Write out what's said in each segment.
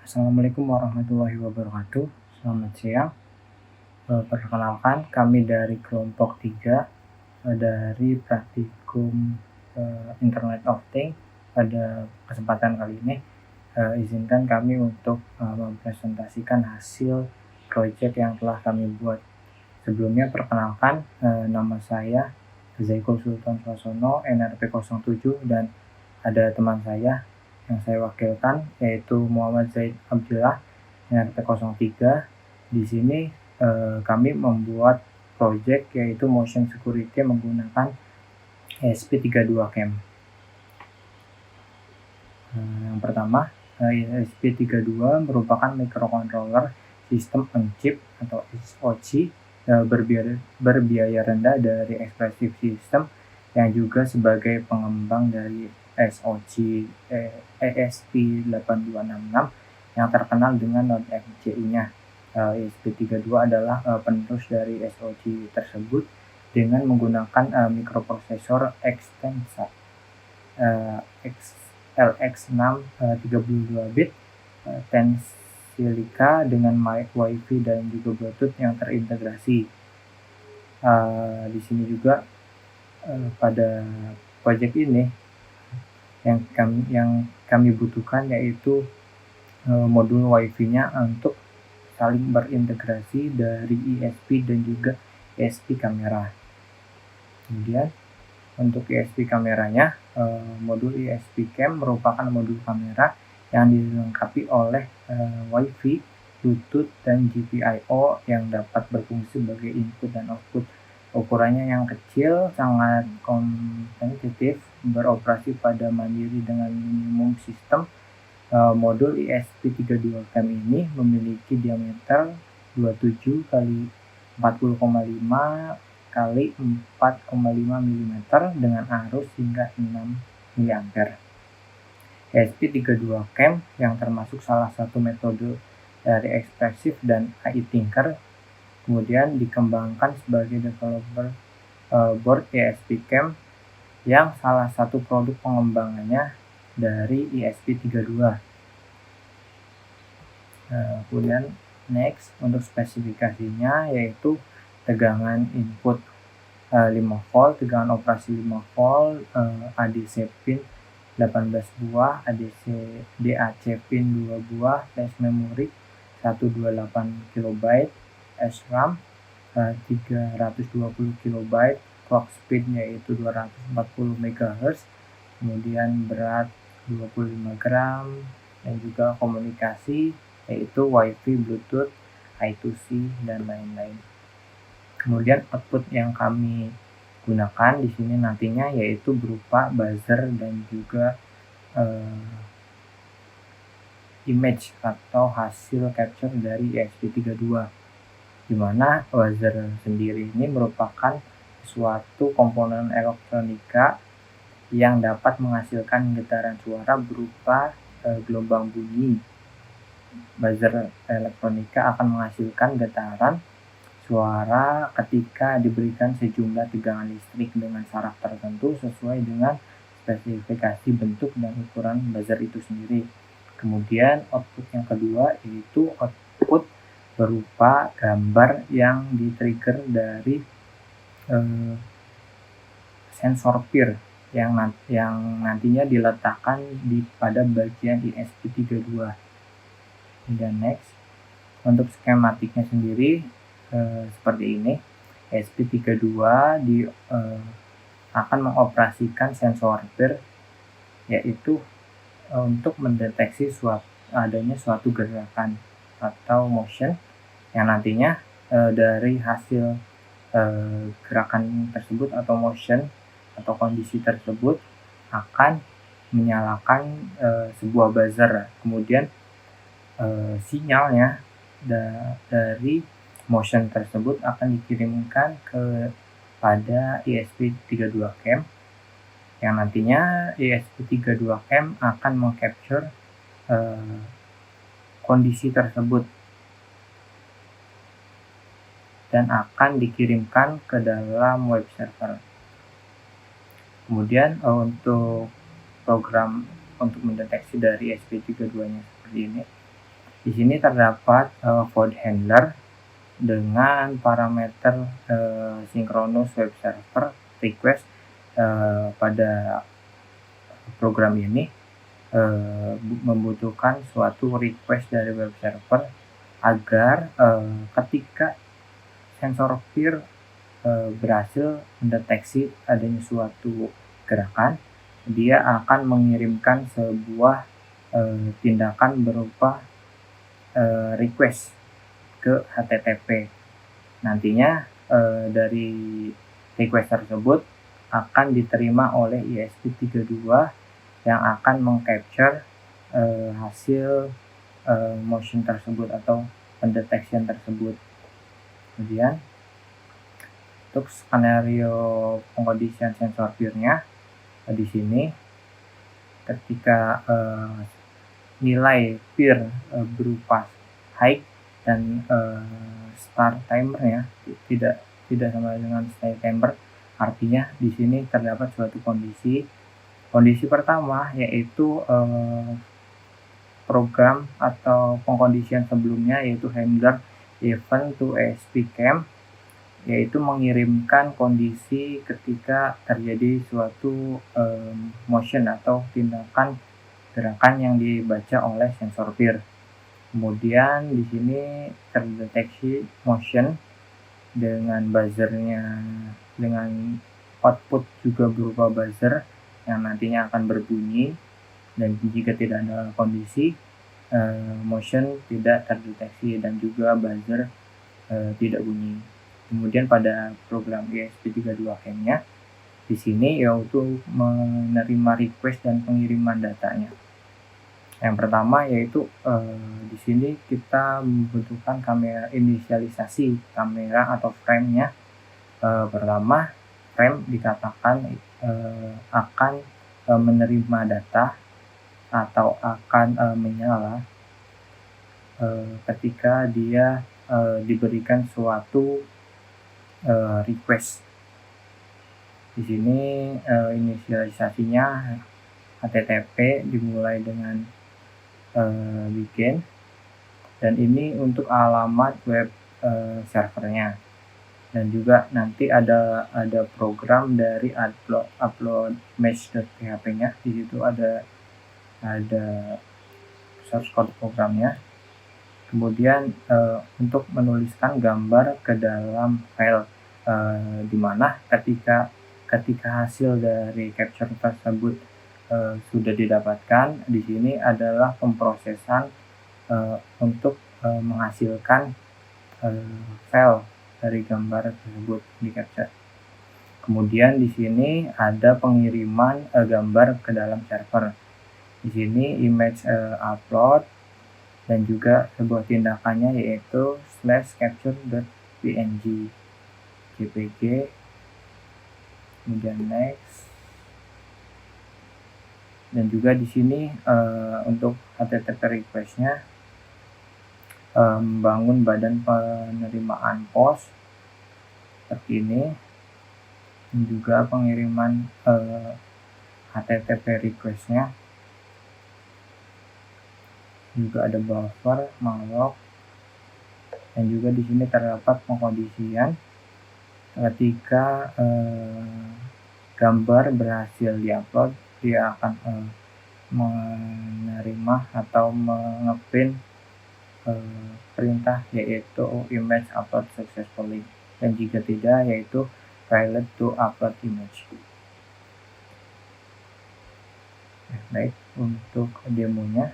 Assalamualaikum warahmatullahi wabarakatuh. Selamat siang. Perkenalkan, kami dari kelompok 3 dari praktikum Internet of Things. Pada kesempatan kali ini, izinkan kami untuk mempresentasikan hasil proyek yang telah kami buat. Sebelumnya perkenalkan, nama saya Zaikul Sultan Swasono, NRP 07, dan ada teman saya yang saya wakilkan, yaitu Muhammad Zaid Abdillah, NRP 03. Di sini kami membuat project yaitu motion security menggunakan ESP32 CAM. Yang pertama, ESP32 merupakan microcontroller sistem on chip atau SoC berbiaya rendah dari Expressive System yang juga sebagai pengembang dari SoC ESP8266 yang terkenal dengan non-FCU-nya. ESP32 adalah penerus dari SoC tersebut dengan menggunakan mikroprosesor Xtensa LX6 32-bit Tensilica dengan Wi-Fi dan juga Bluetooth yang terintegrasi. Di sini juga pada proyek ini yang kami butuhkan yaitu modul Wi-Fi-nya untuk saling berintegrasi dari ESP dan juga ESP kamera. Kemudian untuk ESP kameranya, modul ESP CAM merupakan modul kamera yang dilengkapi oleh Wi-Fi, Bluetooth, dan GPIO yang dapat berfungsi sebagai input dan output. Ukurannya yang kecil, sangat kompetitif, beroperasi pada mandiri dengan minimum sistem. Modul ESP32CAM ini memiliki diameter 27 x 40,5 kali 4,5 mm dengan arus hingga 6 mA. ESP32CAM yang termasuk salah satu metode dari Expressive dan AI Tinker kemudian dikembangkan sebagai developer board ESP-CAM yang salah satu produk pengembangannya dari ESP32. Kemudian next, untuk spesifikasinya yaitu tegangan input 5 volt, tegangan operasi 5 volt, ADC pin 18 buah, DAC pin 2 buah, flash memory 128 KB, SRAM 320 KB, clock speed yaitu 240 MHz, kemudian berat 25 gram, dan juga komunikasi yaitu Wi-Fi, Bluetooth, I2C, dan lain-lain. Kemudian output yang kami gunakan di sini nantinya yaitu berupa buzzer dan juga image atau hasil capture dari ESP32, di mana buzzer sendiri ini merupakan suatu komponen elektronika yang dapat menghasilkan getaran suara berupa gelombang bunyi. Buzzer elektronika akan menghasilkan getaran suara ketika diberikan sejumlah tegangan listrik dengan syarat tertentu sesuai dengan spesifikasi bentuk dan ukuran buzzer itu sendiri. Kemudian output yang kedua yaitu output berupa gambar yang di-trigger dari sensor peer yang nantinya diletakkan pada bagian ESP32. Dan next, untuk skematiknya sendiri seperti ini. ESP32 akan mengoperasikan sensor peer yaitu untuk mendeteksi adanya suatu gerakan atau motion yang nantinya dari hasil gerakan tersebut atau motion atau kondisi tersebut akan menyalakan sebuah buzzer. Kemudian sinyalnya dari motion tersebut akan dikirimkan kepada ESP32CAM yang nantinya ESP32CAM akan mengcapture kondisi tersebut dan akan dikirimkan ke dalam web server. Kemudian untuk program untuk mendeteksi dari ESP32-nya seperti ini. Di sini terdapat void handler dengan parameter synchronous web server request. Pada program ini membutuhkan suatu request dari web server agar ketika sensor peer berhasil mendeteksi adanya suatu gerakan, dia akan mengirimkan sebuah tindakan berupa request ke HTTP. Nantinya dari request tersebut akan diterima oleh ESP32 yang akan mengcapture hasil motion tersebut atau pendetection tersebut. Kemudian untuk skenario pengkondisian sensor peer-nya di sini ketika nilai peer berupa high dan start timer-nya tidak sama dengan start timer, artinya di sini terdapat suatu kondisi. Kondisi pertama yaitu program atau pengkondisian sebelumnya yaitu handler event to ESP cam, yaitu mengirimkan kondisi ketika terjadi suatu motion atau tindakan gerakan yang dibaca oleh sensor peer. Kemudian di sini terdeteksi motion dengan buzzernya, dengan output juga berupa buzzer yang nantinya akan berbunyi, dan jika tidak ada kondisi motion tidak terdeteksi dan juga buzzer tidak bunyi. Kemudian pada program ESP32 cam-nya di sini yaitu menerima request dan pengiriman datanya. Yang pertama yaitu di sini kita membutuhkan kamera inisialisasi kamera atau frame-nya. Pertama, frame dikatakan akan menerima data atau akan menyala ketika dia diberikan suatu request. Di sini inisialisasinya HTTP dimulai dengan begin, dan ini untuk alamat web servernya, dan juga nanti ada program dari upload mesh.php-nya. Di situ ada source code programnya. Kemudian untuk menuliskan gambar ke dalam file, di mana ketika hasil dari capture tersebut sudah didapatkan, di sini adalah pemrosesan untuk menghasilkan file dari gambar tersebut di capture. Kemudian di sini ada pengiriman gambar ke dalam server. Di sini image upload dan juga sebuah tindakannya yaitu /capture.png jpg. Kemudian next. Dan juga di sini untuk HTTP request-nya membangun badan penerimaan post seperti ini, dan juga pengiriman HTTP request-nya. Juga ada buffer, malloc, dan juga di sini terdapat pengkondisian ketika gambar berhasil diupload, dia akan menerima atau mengeprint perintah yaitu image upload successfully, dan jika tidak yaitu failed to upload image. Baik, untuk demonya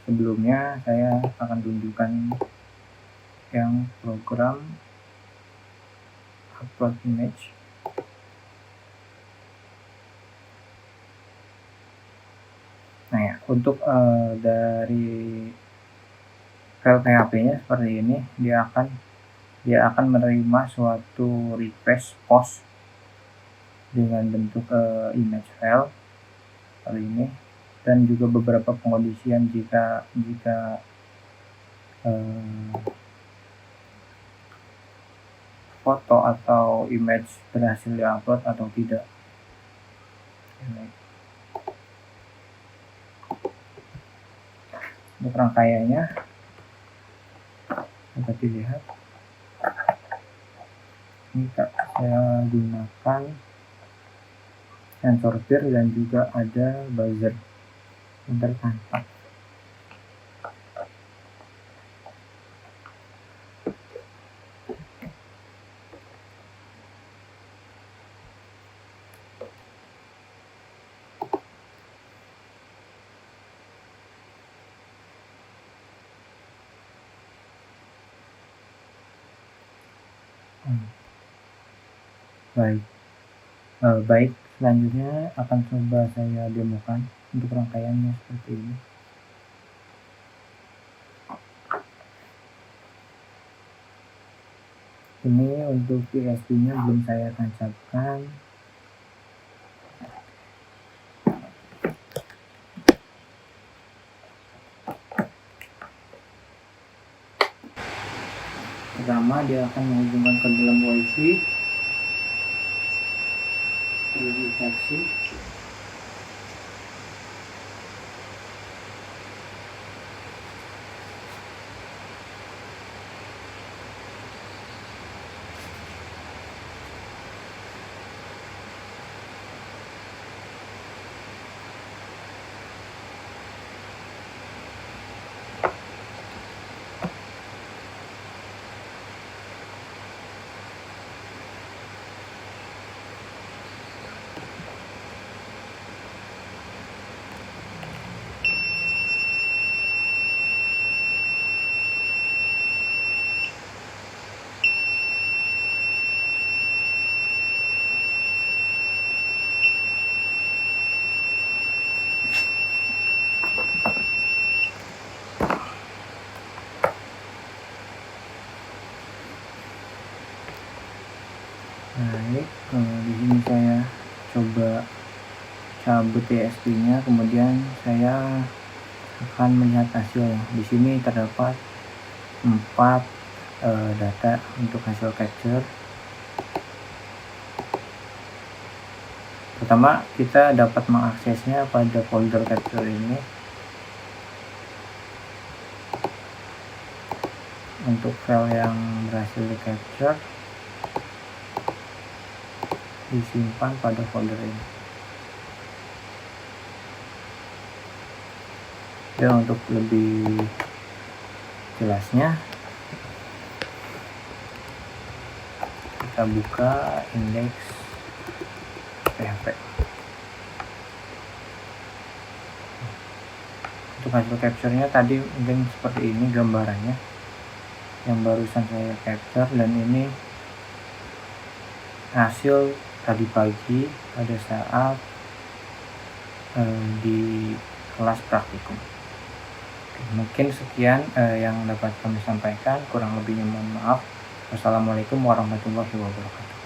sebelumnya saya akan tunjukkan yang program upload image. Nah ya, untuk dari file PHP-nya seperti ini, dia akan menerima suatu request post dengan bentuk image file seperti ini, dan juga beberapa pengkondisian jika foto atau image berhasil diupload atau tidak. Untuk rangkaiannya dapat dilihat. Ini saya gunakan sensor peer dan juga ada buzzer tanpa. Baik, selanjutnya akan coba saya demokan untuk rangkaiannya seperti ini. Ini untuk USB-nya belum saya tancapkan. Pertama, dia akan menghubungkan ke dalam WiFi. Deteksi. Baik, di sini saya coba cabut USB-nya, kemudian saya akan melihat hasilnya. Di sini terdapat 4 data untuk hasil capture. Pertama, kita dapat mengaksesnya pada folder capture ini. Untuk file yang berhasil di capture disimpan pada folder ini. Dan untuk lebih jelasnya, kita buka indeks PHP. Untuk hasil capture-nya tadi mungkin seperti ini gambarannya yang barusan saya capture, dan ini hasil tadi pagi pada saat di kelas praktikum. Mungkin sekian yang dapat kami sampaikan, kurang lebihnya mohon maaf. Wassalamualaikum warahmatullahi wabarakatuh.